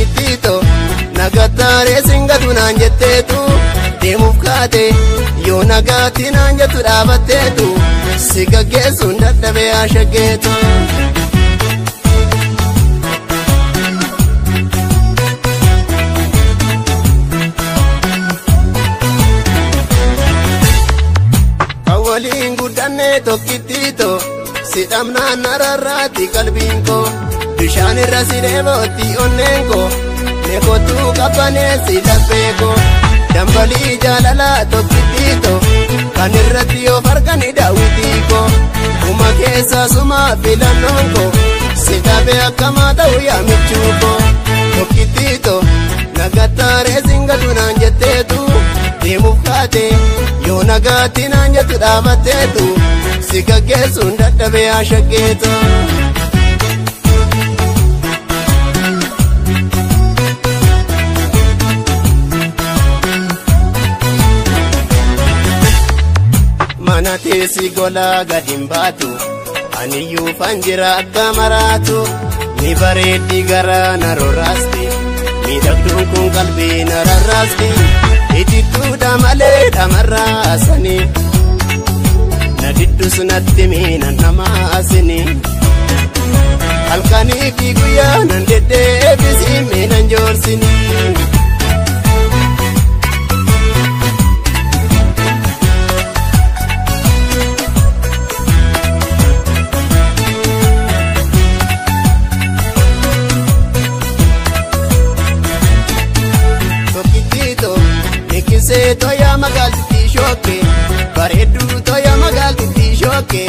tokkittiito nagattaaree singatu naan jetteetu deemuuf kaate yoo nagaatti naan jettu dhaabatteetu si gaggeessuun dadhabee haa shaggeetu. Waliin guddannee tokkittiito si dhamnaan nararraatti qalbiin koo bishaan irra si deebootti onneen koo meekootuu qabbanee si laphee koo dambalii jaalalaa tokkittiito kan irratti yoo fargani daawwitii koo uma keessaa suma filannoon koo si dhabee akkamaa ta'u yaamichuu koo tokkittiito nagattaaree singatu naan jetteetu deemuuf kaate yoo nagaatti naan jettu dhaabatteetu si gaggeessuun dadhabee haa shaggeetu. Mana teessi golaa gadi hin baatu aniyyuu fanjira akka maraatu ni bareeddi garaa na rorraasti miidhagduun kun qalbii na rarraasti. Itittuudha malee dhamarraasanii na diddus natti miinan namaasini halkanii fi guyyaa nan deddeebisi miinan joorsini. Toya magaalatti shooke bareedduu toya magaalatti shooke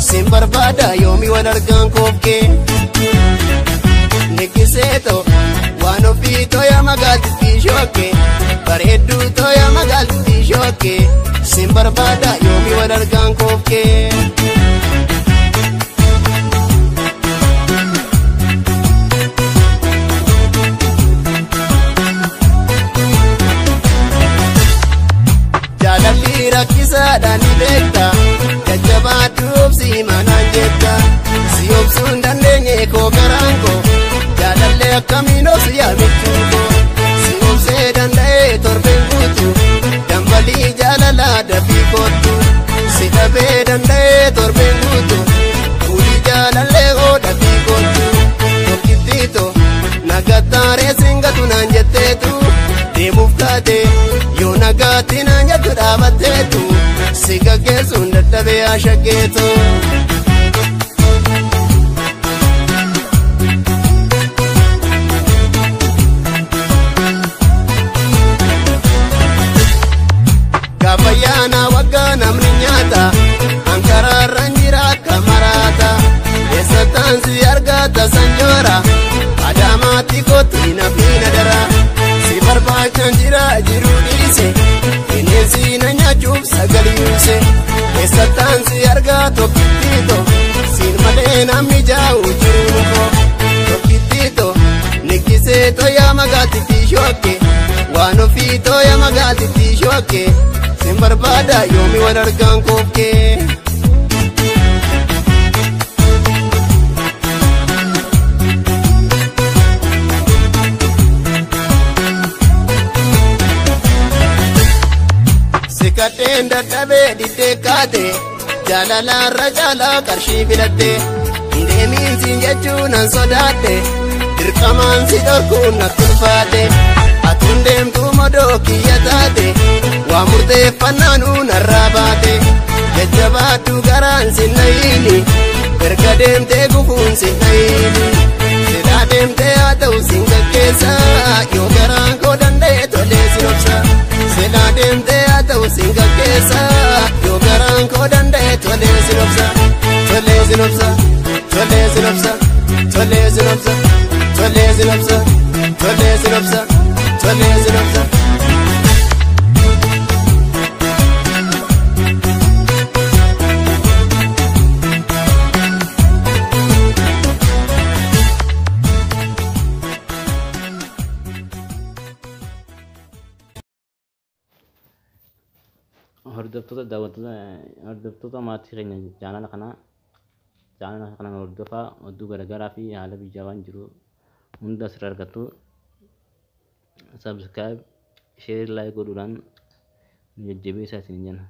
sin barbaada yoomi wal argaan koofke nikkiseeto waan ofii toya magaalatti shooke bareedduu toya magaalatti shooke sin barbaada yoomi wal argaan koofke. Rakkisaadhaan ni beekta jajjabaadduuf si manaan jetta si obsuun dandeenye koo garaan koo jaalallee akkamiin of yaamichuu koo si obsee danda'ee torbeen guutu dambalii jaalalaa dafii kootu si dhabee danda'ee torbeen guutu fuulii jaalallee koo dafii kootu tokkittiito nagattaaree singatu naan jetteetu deemuuf kaate yoo nagaatti naan jettu dhaabatteetu si gaggeessuun dadhabee haa shaggeetu. Gaafa ayyaana waggaa namni nyaata ankaraarraan jira akka maraata eessattaan si argata sanjoora adaamaatti kootti nafiina dara si barbaachan jira jiruu dhiise bineensi na nyaachuuf sagaliuse eessattaan si argaa tokkittiito siin malee namni jaa'u jiruun koo tokkittiito nikkisee toya magaatitti shooke waan ofii toya magaatitti shooke sin barbaada yoomi wal argaan koofke. Sikadeen dadhabee diddee kaate jaalalaarra caalaa qarshii filatte deemiinsi jechuun an sodaadhe dirqamaan si dhorkuun natti ulfaate atuun deemtuu modoo kiyya taate waa murteeffannaanuu narraa baate jajjabaaddu garaan sinnayiini erga deemtee gufuun sinnayiini silaa deemtee haa ta'u sin gaggeessa yoo garaan koo danda'e tolee sin obsa silaa deemtee haa ta'u sin gaggeessa yoo garaan koo danda'e tolee sin obsa tolee sin obsa tolee sin obsa tolee sin obsa tolee sin obsa tolee sin obsa tolee sin obsa. hordoftoota maatii keenya jaalala kana hordofaa odduu garagaraa fi haala biyyaa waan jiru hunda asirra argattu subscribe share like godhuudhaan nu jajjabeessaa isin jenna.